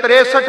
63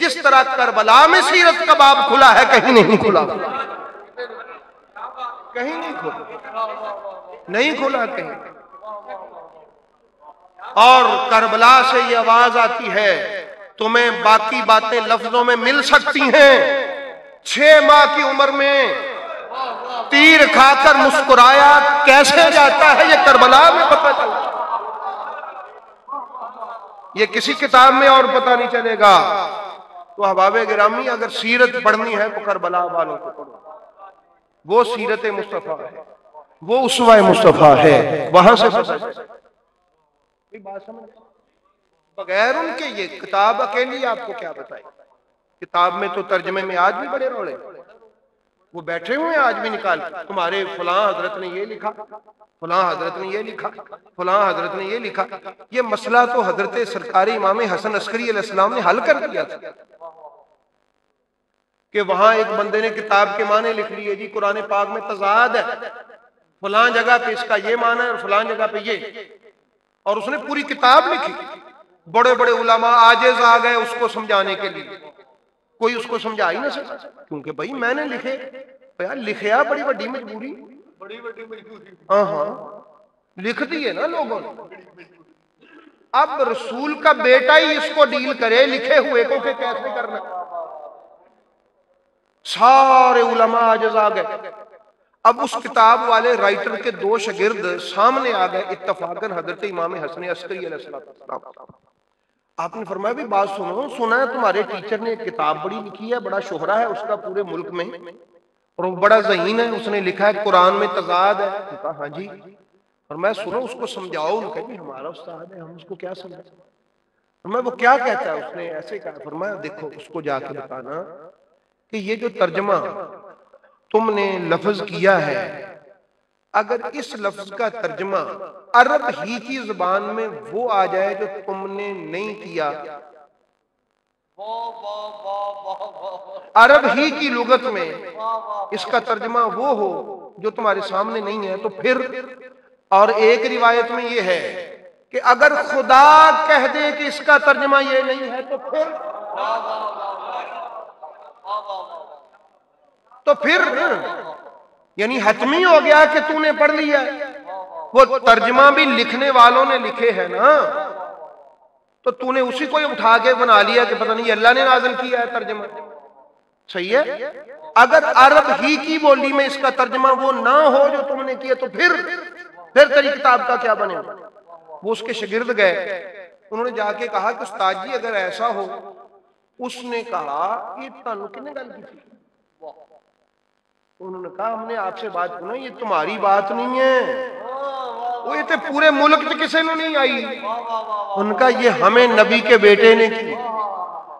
جس طرح کربلا میں سیرت کا باب کھلا ہے کہیں نہیں کھلا، کہیں نہیں کھلا، نہیں کھلا کہیں. اور کربلا سے یہ آواز آتی ہے تمہیں باقی باتیں لفظوں میں مل سکتی ہیں، 6 ماہ کی عمر میں تیر کھا کر مسکرایا کیسے جاتا ہے یہ کربلا میں پتہ چلتا، یہ کسی کتاب میں اور پتہ نہیں چلے گا. تو احباب گرامی اگر سیرت پڑھنی ہے تو کربلا والوں کو پڑھو، وہ سیرت مصطفیٰ ہے، وہ اسوہ مصطفیٰ ہے، وہاں سے بات سمجھ. بغیر ان کے یہ کتاب اکیلی آپ کو کیا بتائے. کتاب میں تو ترجمے میں آج بھی بڑے روڑے، وہ بیٹھے ہوئے ہیں آج بھی نکال تمہارے فلاں حضرت نے یہ لکھا، فلاں حضرت نے یہ لکھا، فلاں حضرت نے یہ لکھا. یہ مسئلہ تو حضرت سرکار امام حسن عسکری علیہ السلام نے حل کر دیا تھا کہ وہاں ایک بندے نے کتاب کے معنی لکھ لیے جی قرآن پاک میں تضاد ہے، فلاں جگہ پہ اس کا یہ معنی ہے اور فلاں جگہ پہ یہ، اور اس نے پوری کتاب لکھی. بڑے بڑے علماء عاجز آ گئے اس کو سمجھانے کے لیے، کوئی اس کو سمجھا ہی نہ سکا، کیونکہ بھائی میں نے لکھے لکھیا بڑی بڑی مجبوری، ہاں ہاں لکھ دیے نا لوگوں نے. اب رسول کا بیٹا ہی اس کو ڈیل کرے لکھے ہوئے کو کہ کیسے کرنا. سارے علماء عاجز آ گئے. اب اس کتاب والے رائٹر کے 2 شاگرد سامنے آ گئے اتفاقاً حضرت امام حسن عسکری علیہ السلام. آپ نے فرمایا بھی بات سنو، سنا ہے تمہارے ٹیچر نے ایک کتاب بڑی لکھی ہے، بڑا شہرہ ہے اس کا پورے ملک میں، اور وہ بڑا ذہین ہے، اس نے لکھا ہے قرآن میں تضاد ہے. کہا ہاں جی. اور میں سنو اس کو سمجھاؤ. ان کہ ہمارا استاد ہے ہم اس کو کیا سمجھائیں. فرمایا وہ کیا کہتا ہے. اس نے ایسے کہا. فرمایا دیکھو اس کو جا کے بتانا کہ یہ جو ترجمہ تم نے لفظ کیا ہے، اگر اس لفظ کا ترجمہ عرب ہی کی زبان میں وہ آ جائے جو تم نے نہیں کیا، عرب ہی کی لغت میں اس کا ترجمہ وہ ہو جو تمہارے سامنے نہیں ہے، تو پھر، اور ایک روایت میں یہ ہے کہ اگر خدا کہہ دے کہ اس کا ترجمہ یہ نہیں ہے تو پھر یعنی حتمی ہو گیا کہ تو نے پڑھ لیا. وہ ترجمہ بھی لکھنے والوں نے لکھے ہیں نا، تو تو نے اسی کو اٹھا کے بنا لیا کہ پتہ نہیں اللہ نے نازل کیا ہے ترجمہ. صحیح ہے. اگر عرب ہی کی بولی میں اس کا ترجمہ وہ نہ ہو جو تم نے کیا، تو پھر تیری کتاب کا کیا بنے. وہ اس کے شاگرد گئے، انہوں نے جا کے کہا کہ استاد جی اگر ایسا ہو. اس نے کہا یہ تانوں کنے گل کی تھی. انہوں نے کہا ہم نے آپ سے بات سنا، یہ تمہاری بات نہیں ہے، وہ یہ پورے ملک میں کسی نے نہیں آئی. ان کا یہ ہمیں نبی کے بیٹے نے کی،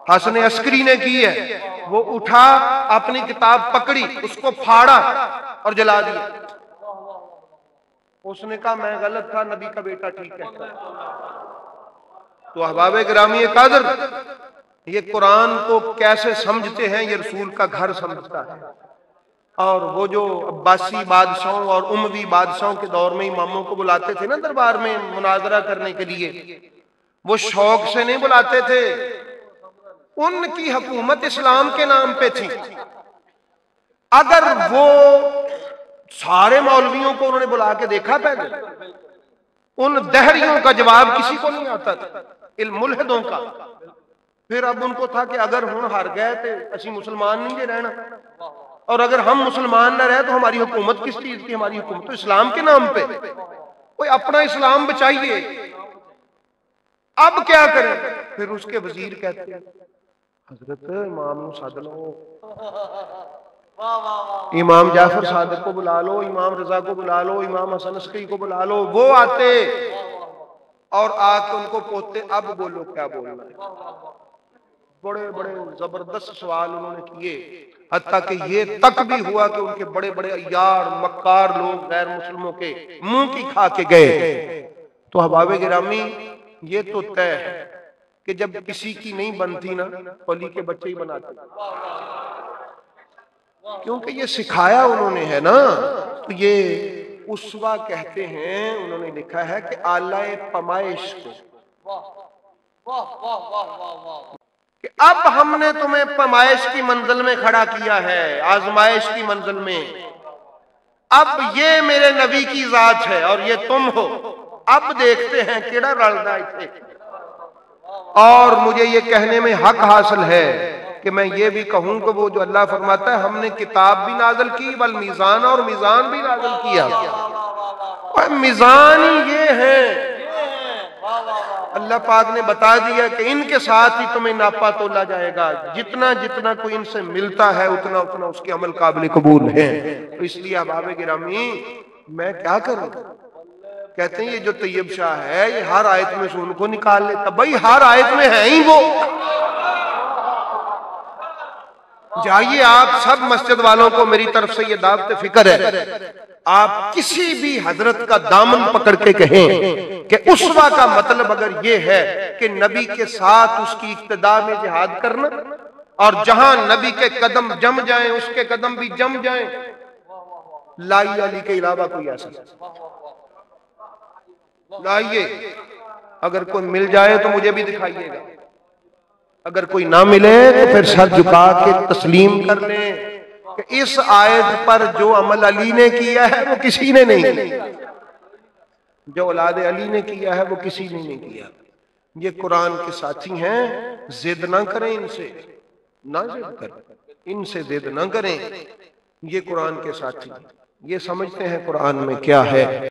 حسن عسکری نے کی ہے. وہ اٹھا اپنی کتاب پکڑی، اس کو پھاڑا اور جلا دیا. اس نے کہا میں غلط تھا، نبی کا بیٹا ٹھیک کہتا ہے. تو احباب گرامی قدر، یہ قرآن کو کیسے سمجھتے ہیں یہ رسول کا گھر سمجھتا ہے. اور وہ جو عباسی بادشاہوں اور اموی بادشاہوں کے دور میں اماموں کو بلاتے تھے نا دربار میں مناظرہ کرنے کے لیے، وہ شوق سے نہیں بلاتے تھے، ان کی حکومت اسلام کے نام پہ تھی. اگر وہ سارے مولویوں کو انہوں نے بلا کے دیکھا پہلے، ان دہریوں کا جواب کسی کو نہیں آتا تھا، ملحدوں کا. پھر اب ان کو تھا کہ اگر ہم ہار گئے تو اسی مسلمان نہیں جے رہنا، اور اگر ہم مسلمان نہ رہے تو ہماری حکومت کس چیز کی. ہماری حکومت تو اسلام کے نام پہ، کوئی اپنا اسلام بچائیے. اب کیا کریں. پھر اس کے وزیر کہتے ہیں حضرت امام نو سد لو، امام جعفر صادق کو بلا لو، امام رضا کو بلا لو، امام حسن عسکری کو بلا لو. وہ آتے اور آ کے ان کو پوچھتے اب بولو کیا بولنا ہے. بڑے بڑے زبردست سوال انہوں نے کیے، حتیٰ کہ یہ تک بھی ہوا کہ ان کے بڑے بڑے عیار مکار لوگ غیر مسلموں کے منہ کی کھا کے گئے. تو احباب گرامی یہ تو طے ہے کہ جب کسی کی نہیں بنتی نا، ولی کے بچے ہی بناتے، کیونکہ یہ سکھایا انہوں نے ہے نا. تو یہ اسوہ کہتے ہیں، انہوں نے لکھا ہے کہ آلہ پیمائش کو کہ اب ہم نے تمہیں پیمائش کی منزل میں کھڑا کیا ہے، آزمائش کی منزل میں، اب یہ میرے نبی کی ذات ہے اور یہ تم ہو، اب دیکھتے ہیں کیڑا رلدا ہے۔ اور مجھے یہ کہنے میں حق حاصل ہے کہ میں یہ بھی کہوں کہ وہ جو اللہ فرماتا ہے ہم نے کتاب بھی نازل کی والمیزان، اور میزان بھی نازل کیا، اور میزان ہی یہ ہے۔ اللہ پاک نے بتا دیا کہ ان کے ساتھ ہی تمہیں ناپا تولا جائے گا، جتنا جتنا کوئی ان سے ملتا ہے اتنا اتنا اس کے عمل قابل قبول ہے۔ تو اس لیے احباب گرامی میں کیا کروں؟ کہتے ہیں یہ جو طیب شاہ ہے یہ ہر آیت میں سے ان کو نکال لیتا، بھائی ہر آیت میں ہے ہی وہ۔ جائیے آپ سب مسجد والوں کو میری طرف سے یہ دعوت فکر ہے، آپ کسی بھی حضرت کا دامن پکڑ کے کہیں کہ اسوہ کا مطلب اگر یہ ہے کہ نبی کے ساتھ اس کی اقتداء میں جہاد کرنا، اور جہاں نبی کے قدم جم جائیں اس کے قدم بھی جم جائیں، لائیے علی کے علاوہ کوئی ایسا لائیے، اگر کوئی مل جائے تو مجھے بھی دکھائیے گا، اگر کوئی نہ ملے تو پھر سر جھکا کے تسلیم کر لیں کہ اس آیت پر جو عمل علی نے کیا ہے وہ کسی نے نہیں کیا، جو اولاد علی نے کیا ہے وہ کسی نے نہیں کیا۔ یہ قرآن کے ساتھی ہیں، ضد نہ کریں ان سے، نہ ضد کریں ان سے، ضد نہ کریں، یہ قرآن کے ساتھی ہیں، یہ سمجھتے ہیں قرآن میں کیا ہے۔